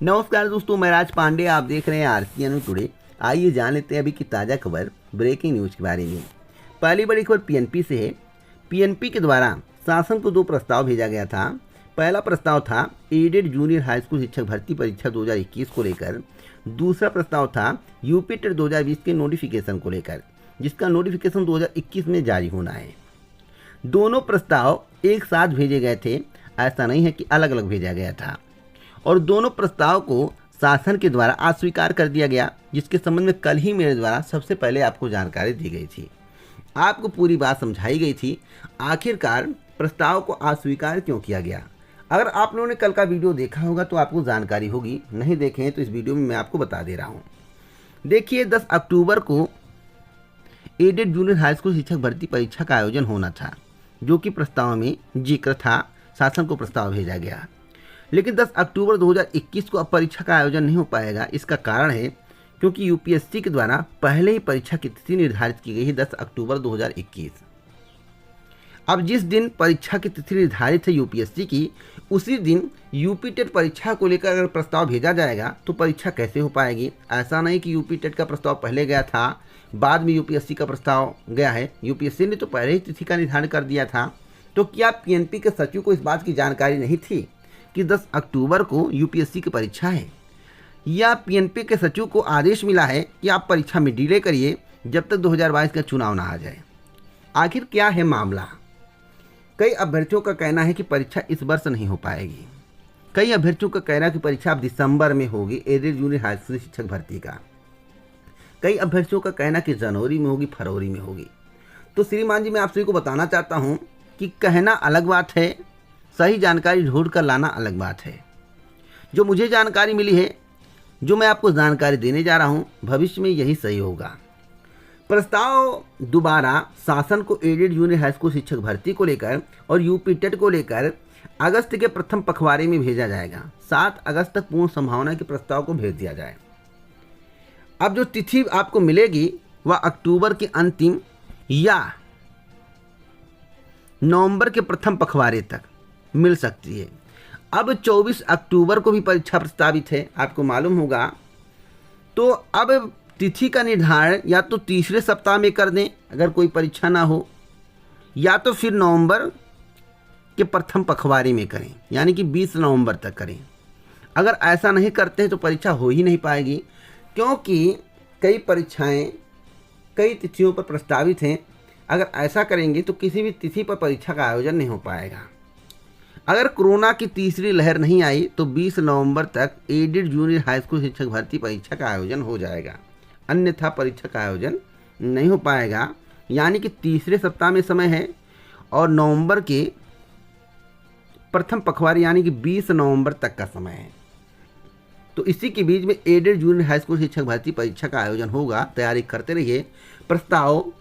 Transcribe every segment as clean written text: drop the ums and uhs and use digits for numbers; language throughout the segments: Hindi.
नमस्कार दोस्तों, मैं राज पांडे। आप देख रहे हैं आरसीएन टुडे। आइए जान लेते हैं अभी की ताज़ा खबर, ब्रेकिंग न्यूज़ के बारे में। पहली बड़ी खबर पीएनपी से है। पीएनपी के द्वारा शासन को 2 प्रस्ताव भेजा गया था। पहला प्रस्ताव था एडेड जूनियर हाई स्कूल शिक्षक भर्ती परीक्षा 2021 को लेकर। दूसरा प्रस्ताव था यूपी टेट 2020 के नोटिफिकेशन को लेकर, जिसका नोटिफिकेशन 2021 में जारी होना है। दोनों प्रस्ताव एक साथ भेजे गए थे, ऐसा नहीं है कि अलग अलग भेजा गया था। और दोनों प्रस्ताव को शासन के द्वारा अस्वीकार कर दिया गया, जिसके संबंध में कल ही मेरे द्वारा सबसे पहले आपको जानकारी दी गई थी। आपको पूरी बात समझाई गई थी आखिरकार प्रस्ताव को अस्वीकार क्यों किया गया। अगर आप लोगों ने कल का वीडियो देखा होगा तो आपको जानकारी होगी, नहीं देखे हैं तो इस वीडियो में मैं आपको बता दे रहा हूँ। देखिए, 10 अक्टूबर को एडेड जूनियर हाई स्कूल शिक्षक भर्ती परीक्षा का आयोजन होना था, जो कि प्रस्ताव में जिक्र था। शासन को प्रस्ताव भेजा गया, लेकिन 10 अक्टूबर 2021 को अब परीक्षा का आयोजन नहीं हो पाएगा। इसका कारण है क्योंकि यूपीएससी के द्वारा पहले ही परीक्षा की तिथि निर्धारित की गई है 10 अक्टूबर 2021। अब जिस दिन परीक्षा की तिथि निर्धारित है यूपीएससी की, उसी दिन यूपी टेट परीक्षा को लेकर अगर प्रस्ताव भेजा जाएगा तो परीक्षा कैसे हो पाएगी। ऐसा नहीं कि यूपी टेट का प्रस्ताव पहले गया था, बाद में यूपीएससी का प्रस्ताव गया है। यूपीएससी ने तो पहले ही तिथि का निर्धारण कर दिया था। तो क्या पीएनपी के सचिव को इस बात की जानकारी नहीं थी कि 10 अक्टूबर को यूपीएससी की परीक्षा है, या पीएनपी के सचिव को आदेश मिला है कि आप परीक्षा में डिले करिए जब तक 2022 का चुनाव ना आ जाए। आखिर क्या है मामला। कई अभ्यर्थियों का कहना है कि परीक्षा इस वर्ष नहीं हो पाएगी। कई अभ्यर्थियों का कहना है कि परीक्षा अब दिसंबर में होगी एडेड जूनियर हाई स्कूल शिक्षक भर्ती का। कई अभ्यर्थियों का कहना कि जनवरी में होगी, फरवरी में होगी। तो श्रीमान जी, मैं आप सभी को बताना चाहता हूँ कि कहना अलग बात है, सही जानकारी ढूंढ कर लाना अलग बात है। जो मुझे जानकारी मिली है, जो मैं आपको जानकारी देने जा रहा हूं, भविष्य में यही सही होगा। प्रस्ताव दोबारा शासन को एडेड जूनियर हाई स्कूल शिक्षक भर्ती को लेकर और यूपी टेट को लेकर अगस्त के प्रथम पखवाड़े में भेजा जाएगा। 7 अगस्त तक पूर्ण संभावना के प्रस्ताव को भेज दिया जाए। अब जो तिथि आपको मिलेगी वह अक्टूबर के अंतिम या नवंबर के प्रथम पखवाड़े तक मिल सकती है। अब 24 अक्टूबर को भी परीक्षा प्रस्तावित है, आपको मालूम होगा। तो अब तिथि का निर्धारण या तो तीसरे सप्ताह में कर दें अगर कोई परीक्षा ना हो, या तो फिर नवंबर के प्रथम पखवाड़े में करें, यानी कि 20 नवंबर तक करें। अगर ऐसा नहीं करते हैं तो परीक्षा हो ही नहीं पाएगी, क्योंकि कई परीक्षाएं कई तिथियों पर प्रस्तावित हैं। अगर ऐसा करेंगे तो किसी भी तिथि पर परीक्षा का आयोजन नहीं हो पाएगा। अगर कोरोना की तीसरी लहर नहीं आई तो 20 नवंबर तक एडेड जूनियर हाई स्कूल शिक्षक भर्ती परीक्षा का आयोजन हो जाएगा, अन्यथा परीक्षा का आयोजन नहीं हो पाएगा। यानी कि तीसरे सप्ताह में समय है और नवंबर के प्रथम पखवाड़े यानी कि 20 नवंबर तक का समय है। तो इसी के बीच में एडेड जूनियर हाई स्कूल शिक्षक भर्ती परीक्षा का आयोजन होगा। तैयारी करते रहिए। प्रस्ताव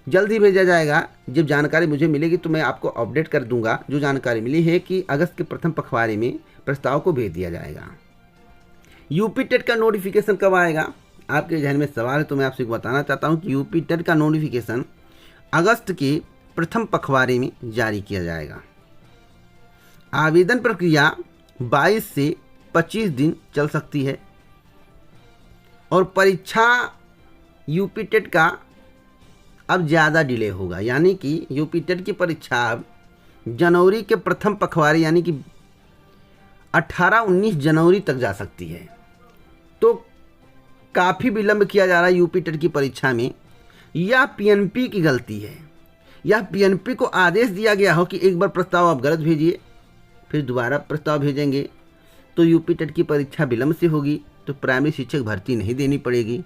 जल्द ही भेजा जाएगा। जब जानकारी मुझे मिलेगी तो मैं आपको अपडेट कर दूंगा। जो जानकारी मिली है कि अगस्त के प्रथम पखवाड़े में प्रस्ताव को भेज दिया जाएगा। यूपी टेट का नोटिफिकेशन कब आएगा, आपके जहन में सवाल है, तो मैं आपसे बताना चाहता हूं कि यूपी टेट का नोटिफिकेशन अगस्त के प्रथम पखवाड़े में जारी किया जाएगा। आवेदन प्रक्रिया 22 से 25 दिन चल सकती है और परीक्षा यूपी टेट का अब ज़्यादा डिले होगा, यानी कि यूपी टेट की परीक्षा अब जनवरी के प्रथम पखवाड़े यानी कि 18-19 जनवरी तक जा सकती है। तो काफ़ी विलंब किया जा रहा है यूपी टेट की परीक्षा में। यह पीएनपी की गलती है, या पीएनपी को आदेश दिया गया हो कि एक बार प्रस्ताव आप गलत भेजिए, फिर दोबारा प्रस्ताव भेजेंगे तो यूपी टेट की परीक्षा विलंब से होगी, तो प्राइमरी शिक्षक भर्ती नहीं देनी पड़ेगी।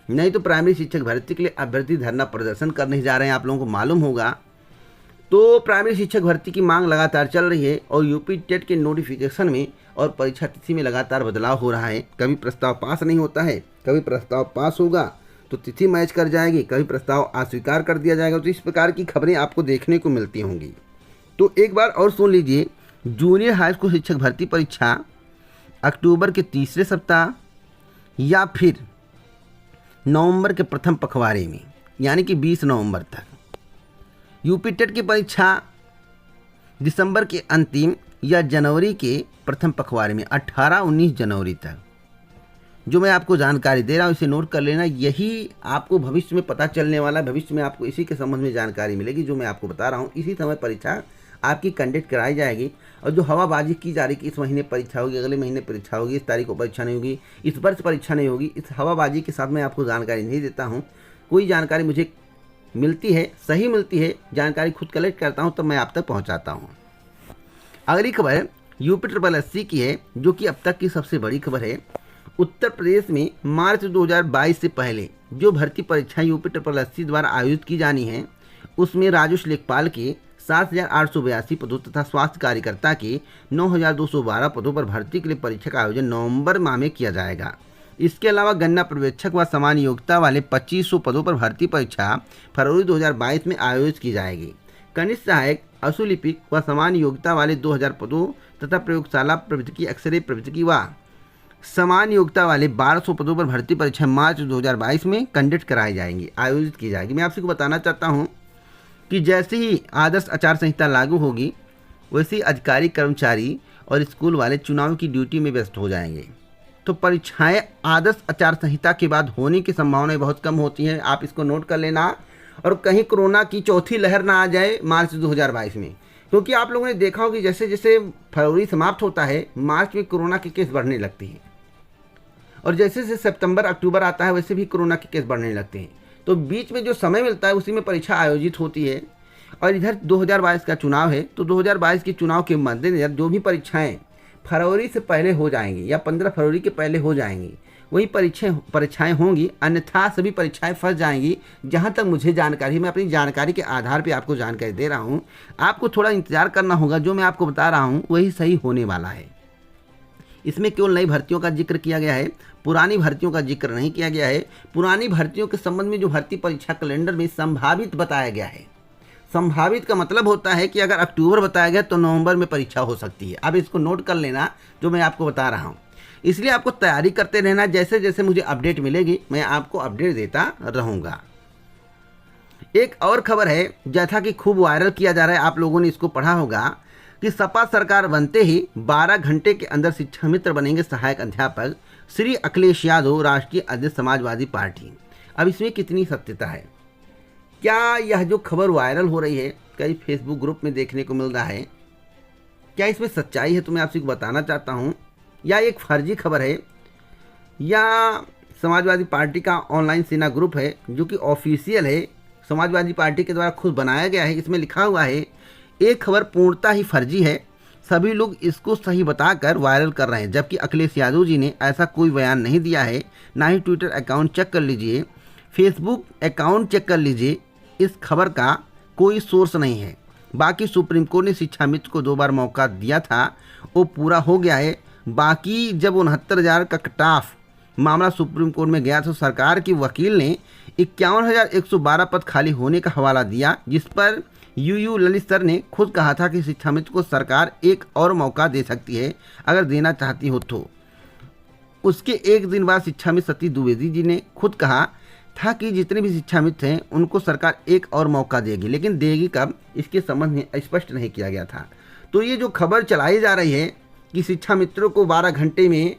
नहीं तो प्राइमरी शिक्षक भर्ती के लिए अभ्यर्थी धरना प्रदर्शन करने जा रहे हैं, आप लोगों को मालूम होगा। तो प्राइमरी शिक्षक भर्ती की मांग लगातार चल रही है और यूपी टेट के नोटिफिकेशन में और परीक्षा तिथि में लगातार बदलाव हो रहा है। कभी प्रस्ताव पास नहीं होता है, कभी प्रस्ताव पास होगा तो तिथि मैच कर जाएगी, कभी प्रस्ताव अस्वीकार कर दिया जाएगा। तो इस प्रकार की खबरें आपको देखने को मिलती होंगी। तो एक बार और सुन लीजिए, जूनियर हाई स्कूल शिक्षक भर्ती परीक्षा अक्टूबर के तीसरे सप्ताह या फिर नवंबर के प्रथम पखवाड़े में यानी कि 20 नवंबर तक। यूपी टेट की परीक्षा दिसंबर के अंतिम या जनवरी के प्रथम पखवाड़े में 18-19 जनवरी तक। जो मैं आपको जानकारी दे रहा हूँ इसे नोट कर लेना, यही आपको भविष्य में पता चलने वाला है। भविष्य में आपको इसी के संबंध में जानकारी मिलेगी जो मैं आपको बता रहा हूँ। इसी समय परीक्षा आपकी कंडक्ट कराई जाएगी। और जो हवाबाजी की जा रही कि इस महीने परीक्षा होगी, अगले महीने परीक्षा होगी, इस तारीख को परीक्षा नहीं होगी, इस वर्ष परीक्षा नहीं होगी, इस हवाबाजी के साथ मैं आपको जानकारी नहीं देता हूँ। कोई जानकारी मुझे मिलती है, सही मिलती है, जानकारी खुद कलेक्ट करता हूँ तब मैं आप तक पहुँचाता हूँ। अगली खबर UPSSC की है, जो कि अब तक की सबसे बड़ी खबर है। उत्तर प्रदेश में मार्च 2022 से पहले जो भर्ती परीक्षाएं UPSSC द्वारा आयोजित की जानी है, उसमें राजस्व लेखपाल के 7,882 पदों तथा स्वास्थ्य कार्यकर्ता के 9,212 पदों पर भर्ती के लिए परीक्षा का आयोजन नवंबर माह में किया जाएगा। इसके अलावा गन्ना पर्यवेक्षक व समान योग्यता वाले 2500 पदों पर भर्ती परीक्षा फरवरी 2022 में आयोजित की जाएगी। कनिष्ठ सहायक, असुलिपिक व समान योग्यता वाले 2000 पदों तथा प्रयोगशाला प्रवृत्ति, एक्सरे प्रवृत्ति व समान योग्यता वाले 1200 पदों पर भर्ती परीक्षा मार्च 2022 में कंडक्ट कराई जाएंगी, आयोजित की जाएगी। मैं आपसे को बताना चाहता हूं कि जैसे ही आदर्श आचार संहिता लागू होगी वैसे ही अधिकारी, कर्मचारी और स्कूल वाले चुनाव की ड्यूटी में व्यस्त हो जाएंगे। तो परीक्षाएं आदर्श आचार संहिता के बाद होने की संभावनाएं बहुत कम होती हैं। आप इसको नोट कर लेना। और कहीं कोरोना की चौथी लहर ना आ जाए मार्च 2022 में, क्योंकि आप लोगों ने देखा होगा जैसे जैसे फरवरी समाप्त होता है मार्च में कोरोना के केस बढ़ने लगते हैं, और जैसे जैसे सितंबर अक्टूबर आता है वैसे भी कोरोना के केस बढ़ने लगते हैं। तो बीच में जो समय मिलता है उसी में परीक्षा आयोजित होती है। और इधर 2022 का चुनाव है, तो 2022 के चुनाव के मद्देनजर जो भी परीक्षाएं फरवरी से पहले हो जाएंगी या 15 फरवरी के पहले हो जाएंगी वही परीक्षाएं होंगी, अन्यथा सभी परीक्षाएं फंस जाएंगी। जहां तक मुझे जानकारी, मैं अपनी जानकारी के आधार पर आपको जानकारी दे रहा हूं। आपको थोड़ा इंतजार करना होगा, जो मैं आपको बता रहा हूं वही सही होने वाला है। इसमें केवल नई भर्तियों का जिक्र किया गया है, पुरानी भर्तियों का जिक्र नहीं किया गया है। पुरानी भर्तियों के संबंध में जो भर्ती परीक्षा कैलेंडर में संभावित बताया गया है, संभावित का मतलब होता है कि अगर अक्टूबर बताया गया तो नवंबर में परीक्षा हो सकती है। अब इसको नोट कर लेना जो मैं आपको बता रहा हूँ। इसलिए आपको तैयारी करते रहना, जैसे जैसे मुझे अपडेट मिलेगी मैं आपको अपडेट देता रहूँगा। एक और खबर है जैसा कि खूब वायरल किया जा रहा है, आप लोगों ने इसको पढ़ा होगा कि सपा सरकार बनते ही 12 घंटे के अंदर शिक्षा मित्र बनेंगे सहायक अध्यापक श्री अखिलेश यादव, राष्ट्रीय अध्यक्ष समाजवादी पार्टी। अब इसमें कितनी सत्यता है? क्या यह जो खबर वायरल हो रही है कई फेसबुक ग्रुप में देखने को मिल रहा है, क्या इसमें सच्चाई है? तो मैं आपसे बताना चाहता हूँ, या एक फर्जी खबर है, या समाजवादी पार्टी का ऑनलाइन सेना ग्रुप है जो कि ऑफिशियल है, समाजवादी पार्टी के द्वारा खुद बनाया गया है। इसमें लिखा हुआ है एक खबर पूर्णतः ही फर्जी है, सभी लोग इसको सही बताकर वायरल कर रहे हैं, जबकि अखिलेश यादव जी ने ऐसा कोई बयान नहीं दिया है। ना ही ट्विटर अकाउंट चेक कर लीजिए, फेसबुक अकाउंट चेक कर लीजिए, इस खबर का कोई सोर्स नहीं है। बाकी सुप्रीम कोर्ट ने शिक्षा मित्र को 2 बार मौका दिया था, वो पूरा हो गया है। बाकी जब 69,000 का कट ऑफ मामला सुप्रीम कोर्ट में गया तो सरकार की वकील ने 51,112 पद खाली होने का हवाला दिया, जिस पर यूयू ललित सर ने खुद कहा था कि शिक्षा मित्र को सरकार एक और मौका दे सकती है अगर देना चाहती हो तो। उसके एक दिन बाद शिक्षा मित्र सतीश द्विवेदी जी ने खुद कहा था कि जितने भी शिक्षा मित्र हैं उनको सरकार एक और मौका देगी, लेकिन देगी कब इसके संबंध में स्पष्ट नहीं किया गया था। तो ये जो खबर चलाई जा रही है कि शिक्षा मित्रों को 12 घंटे में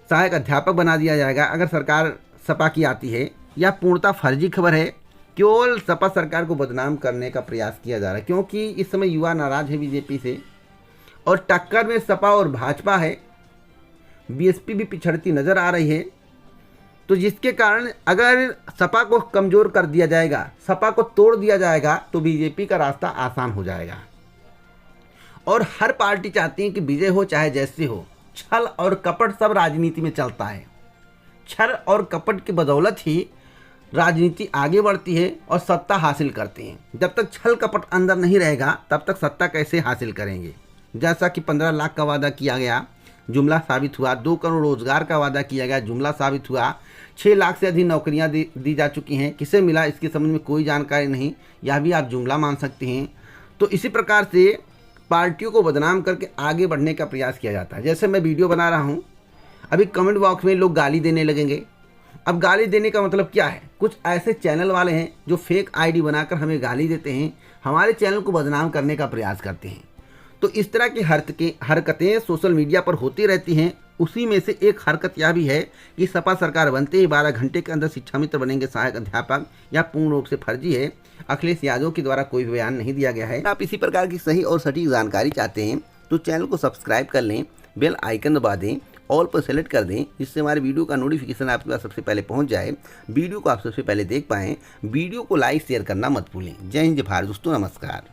सहायक अध्यापक बना दिया जाएगा अगर सरकार सपा की आती है, यह पूर्णतः फर्जी खबर है। केवल सपा सरकार को बदनाम करने का प्रयास किया जा रहा है, क्योंकि इस समय युवा नाराज है बीजेपी से और टक्कर में सपा और भाजपा है। बीएसपी भी पिछड़ती नजर आ रही है, तो जिसके कारण अगर सपा को कमज़ोर कर दिया जाएगा, सपा को तोड़ दिया जाएगा, तो बीजेपी का रास्ता आसान हो जाएगा। और हर पार्टी चाहती है कि विजय हो चाहे जैसे हो। छल और कपट सब राजनीति में चलता है। छल और कपट की बदौलत ही राजनीति आगे बढ़ती है और सत्ता हासिल करते हैं। जब तक छल कपट अंदर नहीं रहेगा तब तक सत्ता कैसे हासिल करेंगे? जैसा कि 15 लाख का वादा किया गया, जुमला साबित हुआ। 2 करोड़ रोजगार का वादा किया गया, जुमला साबित हुआ। 6 लाख से अधिक नौकरियां दी जा चुकी हैं, किसे मिला इसके संबंध में कोई जानकारी नहीं, यह भी आप जुमला मान सकते हैं। तो इसी प्रकार से पार्टियों को बदनाम करके आगे बढ़ने का प्रयास किया जाता है। जैसे मैं वीडियो बना रहा हूँ, अभी कमेंट बॉक्स में लोग गाली देने लगेंगे। अब गाली देने का मतलब क्या है? कुछ ऐसे चैनल वाले हैं जो फेक आईडी बनाकर हमें गाली देते हैं, हमारे चैनल को बदनाम करने का प्रयास करते हैं। तो इस तरह की हरकतें सोशल मीडिया पर होती रहती हैं। उसी में से एक हरकत यह भी है कि सपा सरकार बनते ही 12 घंटे के अंदर शिक्षा मित्र बनेंगे सहायक अध्यापक, यह पूर्ण रूप से फर्जी है। अखिलेश यादव के द्वारा कोई बयान नहीं दिया गया है। आप इसी प्रकार की सही और सटीक जानकारी चाहते हैं तो चैनल को सब्सक्राइब कर लें, बेल आइकन दबा दें, ऑल पर सेलेक्ट कर दें, जिससे हमारे वीडियो का नोटिफिकेशन आपके पास सबसे पहले पहुंच जाए, वीडियो को आप सबसे पहले देख पाएँ। वीडियो को लाइक शेयर करना मत भूलें। जय हिंद, जय भारत दोस्तों, नमस्कार।